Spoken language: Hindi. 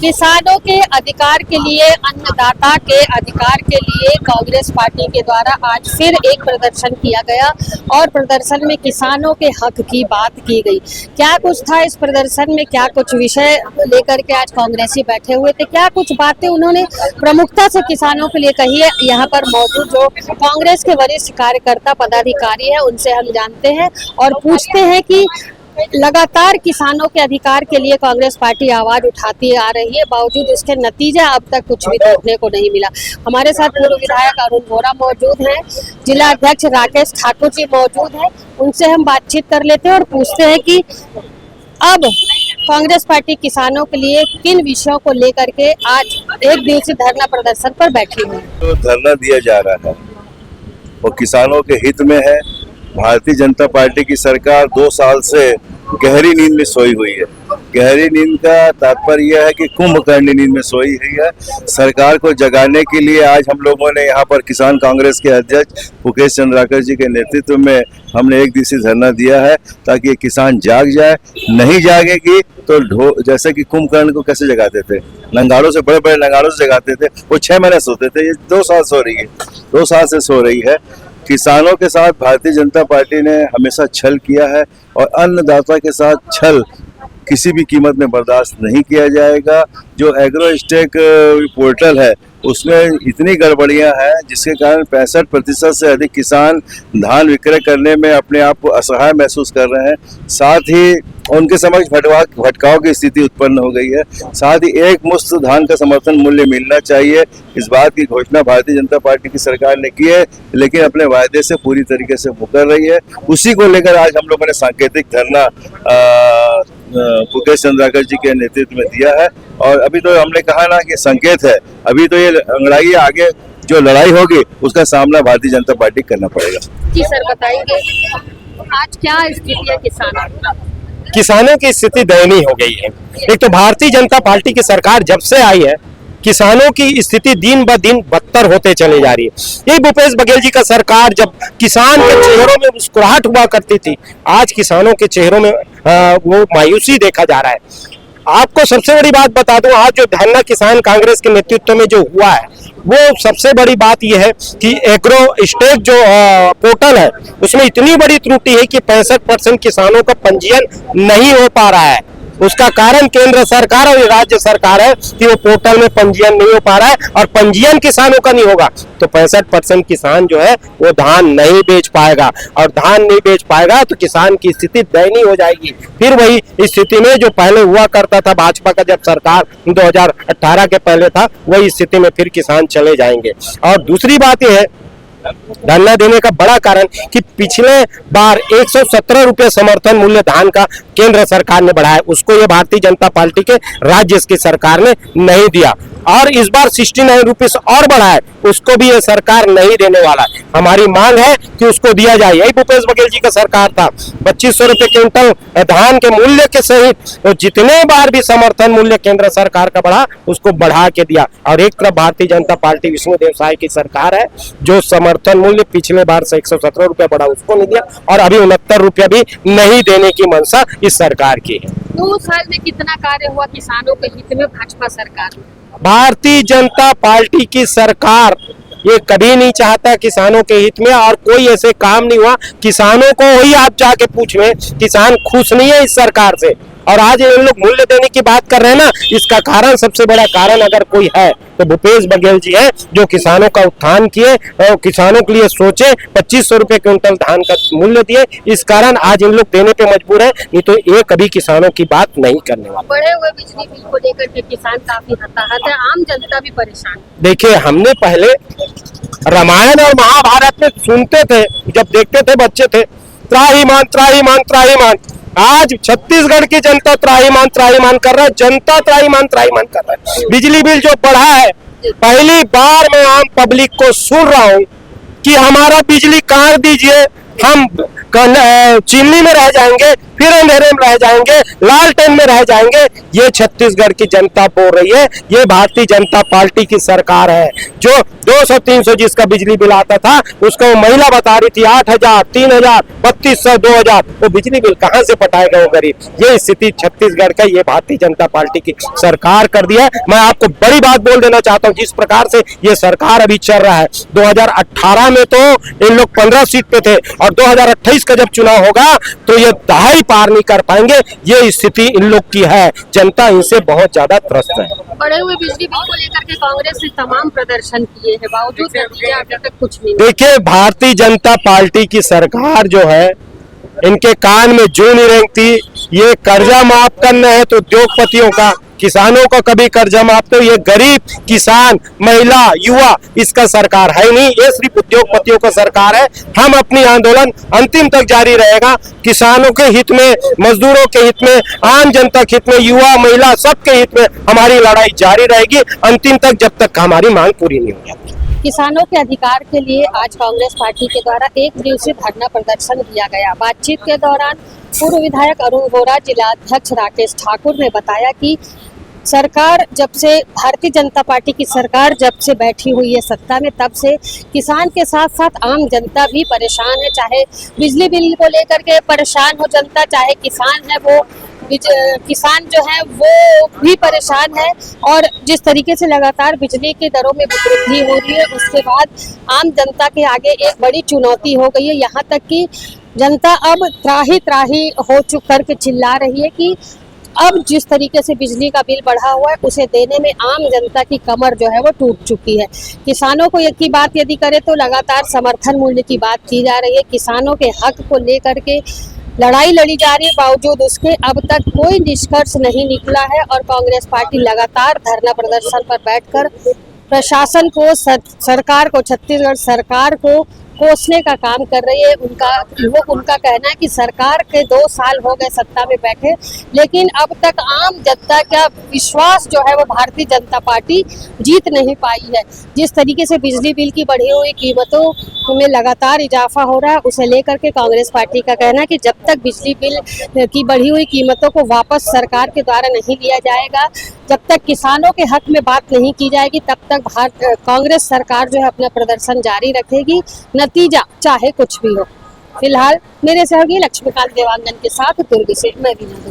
किसानों के अधिकार के लिए, अन्नदाता के अधिकार के लिए कांग्रेस पार्टी के द्वारा आज फिर एक प्रदर्शन किया गया और प्रदर्शन में किसानों के हक की बात की गई। क्या कुछ था इस प्रदर्शन में, क्या कुछ विषय लेकर के आज कांग्रेसी बैठे हुए थे, क्या कुछ बातें उन्होंने प्रमुखता से किसानों के लिए कही है, यहाँ पर मौजूद जो कांग्रेस के वरिष्ठ कार्यकर्ता पदाधिकारी है उनसे हम जानते हैं और पूछते हैं कि लगातार किसानों के अधिकार के लिए कांग्रेस पार्टी आवाज उठाती आ रही है, बावजूद इसके नतीजा अब तक कुछ भी देखने को नहीं मिला। हमारे साथ पूर्व विधायक अरुण वोरा मौजूद हैं, जिला अध्यक्ष राकेश ठाकुर जी मौजूद हैं, उनसे हम बातचीत कर लेते हैं और पूछते हैं कि अब कांग्रेस पार्टी किसानों के लिए किन विषयों को लेकर के आज एक दिवसीय धरना प्रदर्शन पर बैठी हुई। तो धरना दिया जा रहा है वो किसानों के हित में है। भारतीय जनता पार्टी की सरकार 2 साल से गहरी नींद में सोई हुई है। गहरी नींद का तात्पर्य यह है कि कुंभकर्ण नींद में सोई हुई है। सरकार को जगाने के लिए आज हम लोगों ने यहाँ पर किसान कांग्रेस के अध्यक्ष मुकेश चंद्राकर जी के नेतृत्व में हमने एक दिवसीय धरना दिया है ताकि ये किसान जाग जाए। नहीं जागेगी तो जैसे कि कुंभकर्ण को कैसे जगाते थे, नंगाड़ों से, बड़े बड़े नंगाड़ों से जगाते थे, वो 6 महीने सोते थे, ये 2 साल सो रही है, 2 साल से सो रही है। किसानों के साथ भारतीय जनता पार्टी ने हमेशा छल किया है और अन्नदाता के साथ छल किसी भी कीमत में बर्दाश्त नहीं किया जाएगा। जो एग्रोस्टेक पोर्टल है उसमें इतनी गड़बड़ियां हैं जिसके कारण 65% से अधिक किसान धान विक्रय करने में अपने आप को असहाय महसूस कर रहे हैं। साथ ही उनके समक्ष भटकाव की स्थिति उत्पन्न हो गई है। साथ ही एक मुश्त धान का समर्थन मूल्य मिलना चाहिए, इस बात की घोषणा भारतीय जनता पार्टी की सरकार ने की है, लेकिन अपने वायदे से पूरी तरीके से मुकर रही है। उसी को लेकर आज हम लोगों ने सांकेतिक धरना मुकेश चंद्राकर जी के नेतृत्व में दिया है। और अभी तो हमने कहा ना कि संकेत है, अभी तो ये अंगड़ाई, आगे जो लड़ाई होगी उसका सामना भारतीय जनता पार्टी करना पड़ेगा। जी सर, बताएंगे आज क्या स्थिति है किसानों की स्थिति दयनीय हो गई है। एक तो भारतीय जनता पार्टी की सरकार जब से आई है किसानों की स्थिति दिन ब दिन बदतर होते चली जा रही है। ये भूपेश बघेल जी का सरकार जब किसान के चेहरों में मुस्कुराहट हुआ करती थी, आज किसानों के चेहरों में वो मायूसी देखा जा रहा है। आपको सबसे बड़ी बात बता दूं, आज जो धरना किसान कांग्रेस के नेतृत्व में जो हुआ है वो सबसे बड़ी बात यह है कि एग्रोस्टेक जो पोर्टल है उसमें इतनी बड़ी त्रुटि है कि 65% किसानों का पंजीयन नहीं हो पा रहा है। उसका कारण केंद्र सरकार और राज्य सरकार है कि वो पोर्टल में पंजीयन नहीं हो पा रहा है और पंजीयन किसानों का नहीं होगा तो 65% किसान जो है वो धान नहीं बेच पाएगा और धान नहीं बेच पाएगा तो किसान की स्थिति दयनीय हो जाएगी। फिर वही स्थिति में जो पहले हुआ करता था भाजपा का जब सरकार 2018 के पहले था, वही स्थिति में फिर किसान चले जाएंगे। और दूसरी बात यह है धरना देने का बड़ा कारण कि पिछले बार 117 रुपये समर्थन मूल्य धान का केंद्र सरकार ने बढ़ाया, उसको ये भारतीय जनता पार्टी के राज्य की सरकार ने नहीं दिया और इस बार 69 रुपीस और बढ़ाए, उसको भी ये सरकार नहीं देने वाला है। हमारी मांग है कि उसको दिया जाए। यही भूपेश बघेल जी का सरकार था, 2500 रुपये क्विंटल धान के मूल्य के सहित तो जितने बार भी समर्थन मूल्य केंद्र सरकार का बढ़ा उसको बढ़ा के दिया। और एक तरफ भारतीय जनता पार्टी विष्णुदेव साय की सरकार है जो समर्थन मूल्य पिछले बार से 117 रुपये बढ़ा उसको नहीं दिया और अभी 69 रुपये भी नहीं देने की मंशा इस सरकार की है। 2 साल में कितना कार्य हुआ किसानों के हित में भाजपा सरकार? भारतीय जनता पार्टी की सरकार ये कभी नहीं चाहता किसानों के हित में और कोई ऐसे काम नहीं हुआ। किसानों को वही आप जाके पूछें, किसान खुश नहीं है इस सरकार से। और आज ये लोग मूल्य देने की बात कर रहे हैं ना, इसका कारण, सबसे बड़ा कारण अगर कोई है तो भूपेश बघेल जी है जो किसानों का उत्थान किए और किसानों के लिए सोचे, 2500 रुपये क्विंटल धान का मूल्य दिए। इस कारण आज इन लोग देने पे मजबूर है, नहीं तो ये कभी किसानों की बात नहीं करने वाला। बढ़े हुए बिजली बिल को लेकर के किसान काफी हताहत है, आम जनता भी परेशान। देखिए, हमने पहले रामायण और महाभारत में सुनते थे, जब देखते थे बच्चे थे, त्राहिमाम त्राहिमाम त्राहिमाम। आज छत्तीसगढ़ की जनता त्राहिमाम त्राहिमाम कर रहा है, जनता त्राहिमाम त्राहिमाम कर रहा है। बिजली बिल जो बढ़ा है, पहली बार मैं आम पब्लिक को सुन रहा हूँ कि हमारा बिजली काट दीजिए, हम चीनी में रह जाएंगे, फिर अंधेरे में रह जाएंगे, लालटेन में रह जाएंगे। ये छत्तीसगढ़ की जनता बोल रही है, ये भारतीय जनता पार्टी की सरकार है। जो 200-300 जिसका बिजली बिल आता था उसको वो महिला बता रही थी 8,000, 3,000, 3,200, 2,000, वो बिजली बिल कहां से पटाएगा वो गरीब। ये स्थिति छत्तीसगढ़ का ये भारतीय जनता पार्टी की सरकार कर दिया है। मैं आपको बड़ी बात बोल देना चाहता हूं, जिस प्रकार से ये सरकार अभी चल रहा है, 2018 में तो इन लोग 15 सीट पे थे और 2028 का जब चुनाव होगा तो ये दहाई पार नहीं कर पाएंगे। ये स्थिति इन लोग की है, जनता इनसे बहुत ज्यादा त्रस्त है। बढ़े हुए बिजली बिल को लेकर के कांग्रेस ने तमाम प्रदर्शन किए हैं, बावजूद नतीजा अभी तक कुछ नहीं। देखिए, भारतीय जनता पार्टी की सरकार जो है, इनके कान में जूं नहीं रेंगती। ये कर्जा माफ करना है तो उद्योगपतियों का, किसानों का कभी कर्जा माफ, तो ये गरीब किसान, महिला, युवा, इसका सरकार है नहीं, ये सिर्फ उद्योगपतियों का सरकार है। हम अपनी आंदोलन अंतिम तक जारी रहेगा, किसानों के हित में, मजदूरों के हित में, आम जनता के हित में, युवा, महिला, सबके हित में हमारी लड़ाई जारी रहेगी अंतिम तक, जब तक हमारी मांग पूरी नहीं हो जाती। किसानों के अधिकार के लिए आज कांग्रेस पार्टी के द्वारा एक दिवसीय धरना प्रदर्शन किया गया। बातचीत के दौरान पूर्व विधायक अरुण वोरा, जिलाध्यक्ष राकेश ठाकुर ने बताया कि सरकार जब से, भारतीय जनता पार्टी की सरकार जब से बैठी हुई है सत्ता में, तब से किसान के साथ साथ आम जनता भी परेशान है। चाहे बिजली बिल को लेकर के परेशान हो जनता, चाहे किसान है वो किसान जो है वो भी परेशान है। और जिस तरीके से लगातार बिजली की दरों में वृद्धि हो रही है, उसके बाद आम जनता के आगे एक बड़ी चुनौती हो गई है। यहाँ तक कि जनता अब त्राही त्राही हो चुक करके चिल्ला रही है कि अब जिस तरीके से बिजली का बिल बढ़ा हुआ है उसे देने में आम जनता की कमर जो है वो टूट चुकी है। किसानों को एक की बात यदि करें तो लगातार समर्थन मूल्य की बात की जा रही है, किसानों के हक को लेकर के लड़ाई लड़ी जा रही है, बावजूद उसके अब तक कोई निष्कर्ष नहीं निकला है। और कांग्रेस पार्टी लगातार धरना प्रदर्शन पर बैठकर प्रशासन को, सरकार को, छत्तीसगढ़ सरकार को कोसने का काम कर रही है। उनका कहना है कि सरकार के 2 साल हो गए सत्ता में बैठे, लेकिन अब तक आम जनता का विश्वास जो है वो भारतीय जनता पार्टी जीत नहीं पाई है। जिस तरीके से बिजली बिल की बढ़ी हुई कीमतों में लगातार इजाफा हो रहा है, उसे लेकर के कांग्रेस पार्टी का कहना है कि जब तक बिजली बिल की बढ़ी हुई कीमतों को वापस सरकार के द्वारा नहीं लिया जाएगा, जब तक किसानों के हक में बात नहीं की जाएगी, तब तक कांग्रेस सरकार जो है अपना प्रदर्शन जारी रखेगी, नतीजा चाहे कुछ भी हो। फिलहाल मेरे सहयोगी लक्ष्मीकांत देवांगन के साथ दुर्ग से मैं वीना।